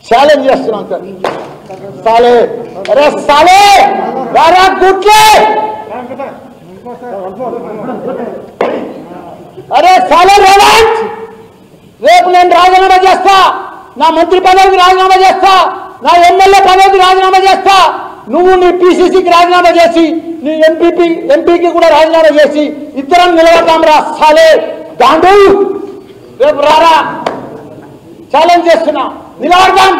Challenge చేస్తున్నాం sir. సాలే అరే సాలే రారా గుట్లే అరే సాలే రేవంత్ రేపు నేను రాజీనామా చేస్తా, నా మంత్రి పదవికి రాజీనామా చేస్తా, నా ఎమ్మెల్యే పదవికి రాజీనామా చేస్తా. నువ్వు నీ పిసిసికి రాజీనామా చేసి నీ ఎంపీకి కూడా రాజీనామా చేసి ఇద్దరం నిలబడతాం రా సాలే గాండు. రేపు రారా ఛాలెంజ్ చేస్తున్నా, నిలబడతాం.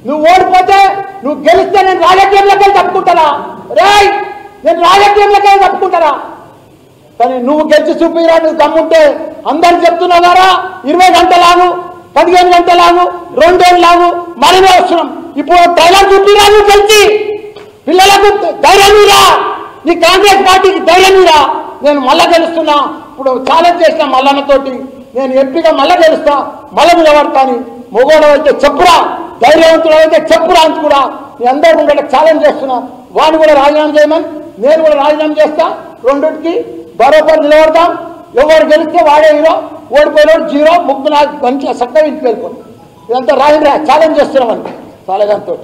నువ్వు ఓడిపోతే నువ్వు గెలిస్తే నేను రాజకీయంలోకి తప్పుకుంటారా? రేయ్ నేను రాజకీయంలోకి తప్పుకుంటారా? కానీ నువ్వు గెలిచి చూపిరా, నువ్వు దమ్ముంటే. అందరు చెప్తున్నావారా 20 గంటలాగు 15 గంటలాగు 2 ఏళ్ళలాగు మరినే వస్తున్నాం. ఇప్పుడు డైలాగ్ చూపిరా, నువ్వు గెలిచి పిల్లలకు ధైర్యం మీరా, నీ కాంగ్రెస్ పార్టీకి ధైర్యం మీరా. నేను మళ్ళా గెలుస్తున్నా, ఇప్పుడు ఛాలెంజ్ చేసిన మల్లన్నతోటి నేను ఎంపీగా మళ్ళా గెలుస్తా, మళ్ళీ నిలబడతాను. మొగోడు అయితే చెప్పురా, ధైర్యవంతుడు అయితే చెప్పురా అని కూడా నీ అందరూ ఉండేట ఛాలెంజ్ చేస్తున్నా. వాడిని కూడా రాజీనామా చేయమని, నేను కూడా రాజీనామా చేస్తా. రెండింటికి బరోబర్ నిలబడతాం. ఎవరు గెలిస్తే వాడే హీరో, ఓడిపోయినోడు జీరో. ముగ్గురు నాకు మంచిగా చక్కగా ఇంటికి వెళ్ళిపోతుంది. ఇదంతా రాజీనామా ఛాలెంజ్ చేస్తున్నామని సాలెగాంతో.